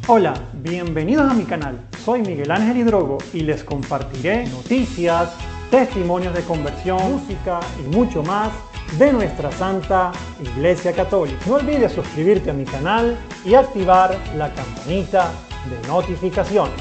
Hola, bienvenidos a mi canal. Soy Miguel Ángel Hidrogo y les compartiré noticias, testimonios de conversión, música y mucho más de nuestra Santa Iglesia Católica. No olvides suscribirte a mi canal y activar la campanita de notificaciones.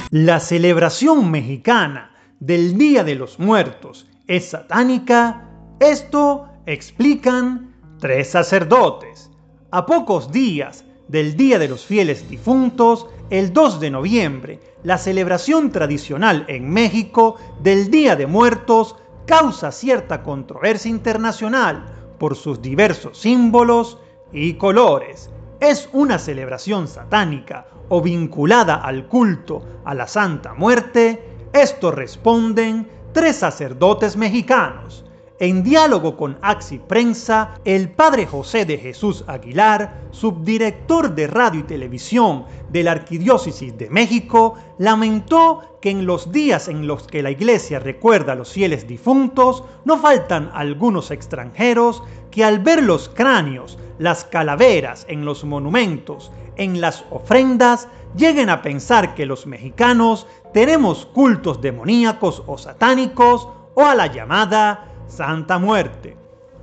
La celebración mexicana del Día de los Muertos es satánica. Esto explican 3 sacerdotes. A pocos días del Día de los Fieles Difuntos, el 2 de noviembre, la celebración tradicional en México del Día de Muertos causa cierta controversia internacional por sus diversos símbolos y colores. ¿Es una celebración satánica o vinculada al culto a la Santa Muerte? Esto responden 3 sacerdotes mexicanos. En diálogo con Axi Prensa, el padre José de Jesús Aguilar, subdirector de radio y televisión de la Arquidiócesis de México, lamentó que en los días en los que la Iglesia recuerda a los fieles difuntos, no faltan algunos extranjeros que al ver los cráneos, las calaveras en los monumentos, en las ofrendas, lleguen a pensar que los mexicanos tenemos cultos demoníacos o satánicos o a la llamada Santa Muerte.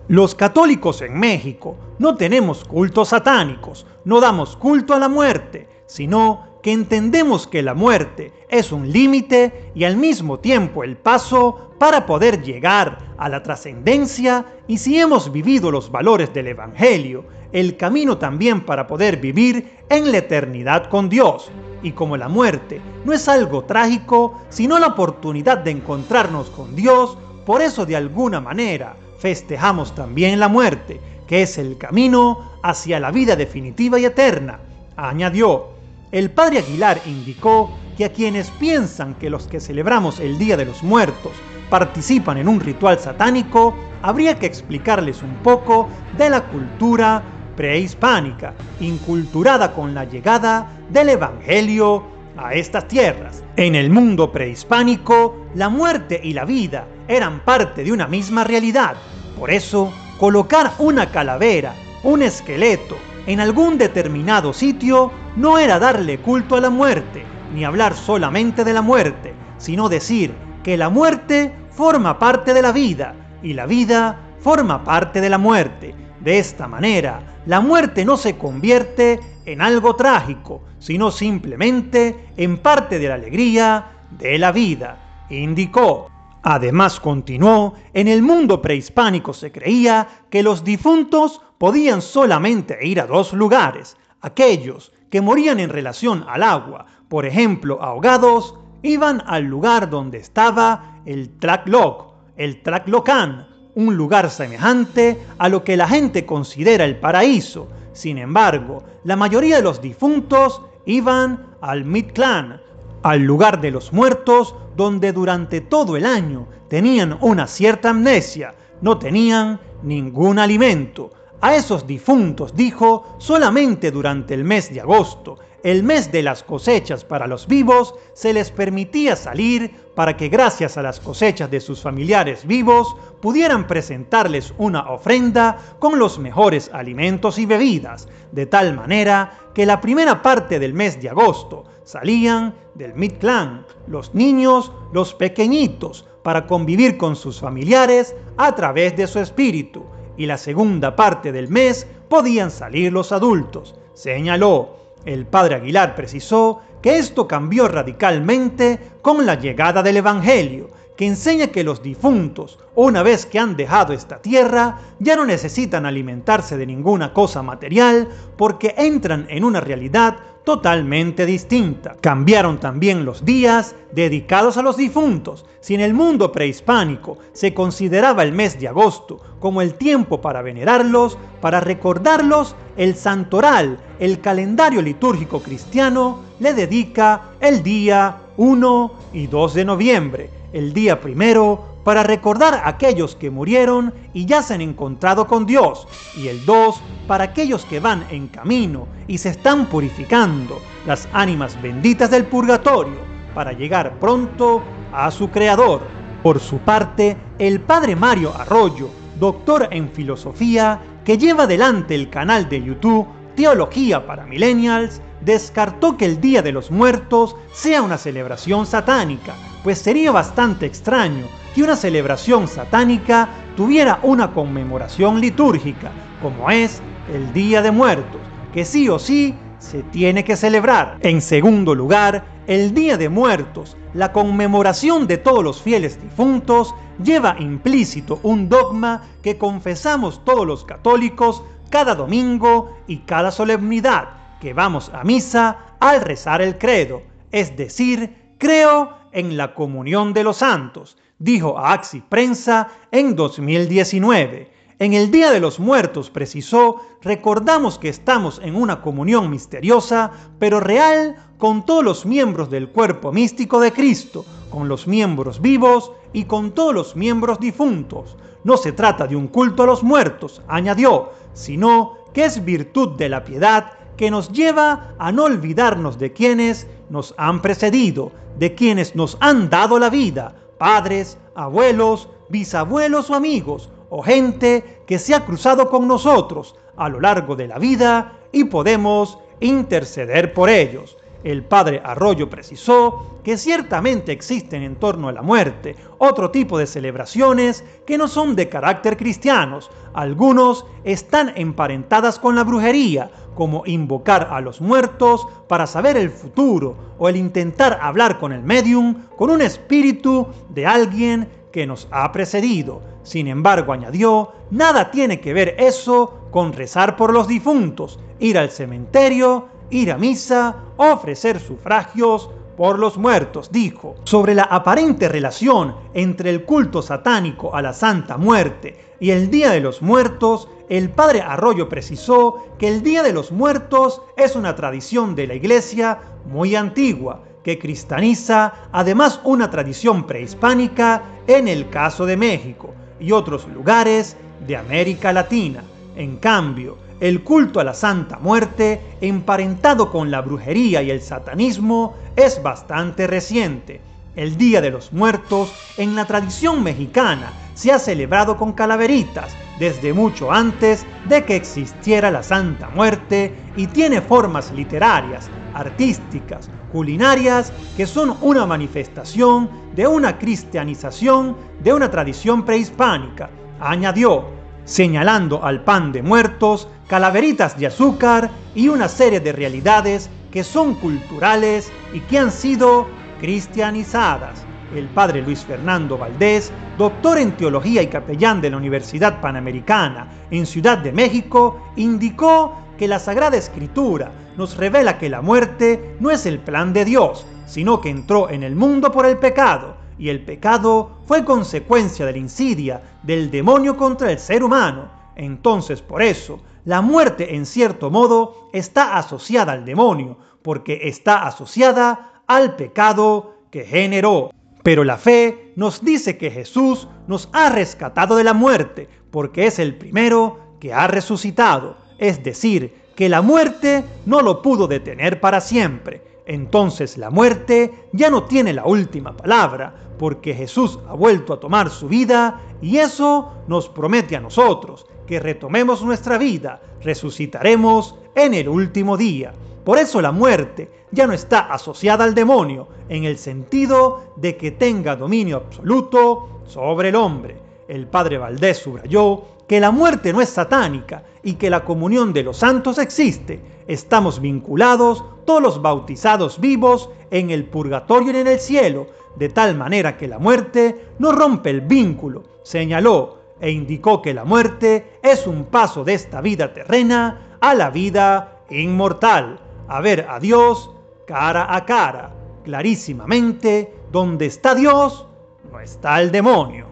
Los católicos en México no tenemos cultos satánicos, no damos culto a la muerte, sino que entendemos que la muerte es un límite y al mismo tiempo el paso para poder llegar a la trascendencia, y si hemos vivido los valores del Evangelio, el camino también para poder vivir en la eternidad con Dios. Y como la muerte no es algo trágico, sino la oportunidad de encontrarnos con Dios, por eso de alguna manera festejamos también la muerte, que es el camino hacia la vida definitiva y eterna, añadió. El padre Aguilar indicó que a quienes piensan que los que celebramos el Día de los Muertos participan en un ritual satánico, habría que explicarles un poco de la cultura prehispánica, inculturada con la llegada del Evangelio a estas tierras. En el mundo prehispánico, la muerte y la vida eran parte de una misma realidad. Por eso, colocar una calavera, un esqueleto, en algún determinado sitio no era darle culto a la muerte, ni hablar solamente de la muerte, sino decir que la muerte forma parte de la vida y la vida forma parte de la muerte. De esta manera, la muerte no se convierte en algo trágico, sino simplemente en parte de la alegría de la vida, indicó. Además, continuó, en el mundo prehispánico se creía que los difuntos podían solamente ir a 2 lugares. Aquellos que morían en relación al agua, por ejemplo ahogados, iban al lugar donde estaba el Tlacloc, el Tlaclocan, un lugar semejante a lo que la gente considera el paraíso. Sin embargo, la mayoría de los difuntos iban al Mictlán, al lugar de los muertos, donde durante todo el año tenían una cierta amnesia, no tenían ningún alimento. A esos difuntos, dijo, solamente durante el mes de agosto, el mes de las cosechas para los vivos, se les permitía salir para que gracias a las cosechas de sus familiares vivos pudieran presentarles una ofrenda con los mejores alimentos y bebidas, de tal manera que la primera parte del mes de agosto salían del Mictlán los niños, los pequeñitos, para convivir con sus familiares a través de su espíritu, y la segunda parte del mes podían salir los adultos, señaló. El padre Aguilar precisó que esto cambió radicalmente con la llegada del Evangelio, que enseña que los difuntos, una vez que han dejado esta tierra, ya no necesitan alimentarse de ninguna cosa material porque entran en una realidad totalmente distinta. Cambiaron también los días dedicados a los difuntos. Si en el mundo prehispánico se consideraba el mes de agosto como el tiempo para venerarlos, para recordarlos, el santoral, el calendario litúrgico cristiano, le dedica el día 1 y 2 de noviembre, el día primero para recordar a aquellos que murieron y ya se han encontrado con Dios, y el 2 para aquellos que van en camino y se están purificando, las ánimas benditas del purgatorio, para llegar pronto a su Creador. Por su parte, el padre Mario Arroyo, doctor en filosofía, que lleva adelante el canal de YouTube Teología para Millennials descartó que el Día de los Muertos sea una celebración satánica, pues sería bastante extraño que una celebración satánica tuviera una conmemoración litúrgica, como es el Día de Muertos, que sí o sí se tiene que celebrar. En segundo lugar, el Día de Muertos, la conmemoración de todos los fieles difuntos, lleva implícito un dogma que confesamos todos los católicos cada domingo y cada solemnidad, que vamos a misa al rezar el credo, es decir, creo en la comunión de los santos, dijo a Axi Prensa en 2019. En el Día de los Muertos, precisó, recordamos que estamos en una comunión misteriosa, pero real, con todos los miembros del cuerpo místico de Cristo, con los miembros vivos y con todos los miembros difuntos. No se trata de un culto a los muertos, añadió, sino que es virtud de la piedad que nos lleva a no olvidarnos de quienes nos han precedido, de quienes nos han dado la vida, padres, abuelos, bisabuelos o amigos, o gente que se ha cruzado con nosotros a lo largo de la vida y podemos interceder por ellos. El padre Arroyo precisó que ciertamente existen en torno a la muerte otro tipo de celebraciones que no son de carácter cristianos. Algunos están emparentadas con la brujería, como invocar a los muertos para saber el futuro o el intentar hablar con el medium, con un espíritu de alguien que nos ha precedido. Sin embargo, añadió, nada tiene que ver eso con rezar por los difuntos, ir al cementerio, ir a misa, ofrecer sufragios por los muertos, dijo. Sobre la aparente relación entre el culto satánico a la Santa Muerte y el Día de los Muertos, el padre Arroyo precisó que el Día de los Muertos es una tradición de la Iglesia muy antigua, que cristianiza además una tradición prehispánica en el caso de México y otros lugares de América Latina. En cambio, el culto a la Santa Muerte, emparentado con la brujería y el satanismo, es bastante reciente. El Día de los Muertos, en la tradición mexicana, se ha celebrado con calaveritas desde mucho antes de que existiera la Santa Muerte y tiene formas literarias, artísticas, culinarias que son una manifestación de una cristianización de una tradición prehispánica, añadió, señalando al pan de muertos, calaveritas de azúcar y una serie de realidades que son culturales y que han sido cristianizadas. El padre Luis Fernando Valdés, doctor en teología y capellán de la Universidad Panamericana en Ciudad de México, indicó que la Sagrada Escritura nos revela que la muerte no es el plan de Dios, sino que entró en el mundo por el pecado, y el pecado fue consecuencia de la insidia del demonio contra el ser humano. Entonces, por eso, la muerte en cierto modo está asociada al demonio, porque está asociada al pecado que generó. Pero la fe nos dice que Jesús nos ha rescatado de la muerte, porque es el primero que ha resucitado, es decir, que la muerte no lo pudo detener para siempre. Entonces la muerte ya no tiene la última palabra, porque Jesús ha vuelto a tomar su vida y eso nos promete a nosotros que retomemos nuestra vida, resucitaremos en el último día. Por eso la muerte ya no está asociada al demonio en el sentido de que tenga dominio absoluto sobre el hombre. El padre Valdés subrayó que la muerte no es satánica y que la comunión de los santos existe. Estamos vinculados todos los bautizados vivos en el purgatorio y en el cielo, de tal manera que la muerte no rompe el vínculo, señaló, e indicó que la muerte es un paso de esta vida terrena a la vida inmortal, a ver a Dios cara a cara, clarísimamente, donde está Dios, no está el demonio.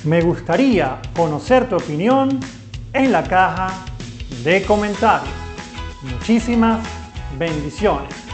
Me gustaría conocer tu opinión en la caja de comentarios. Muchísimas bendiciones.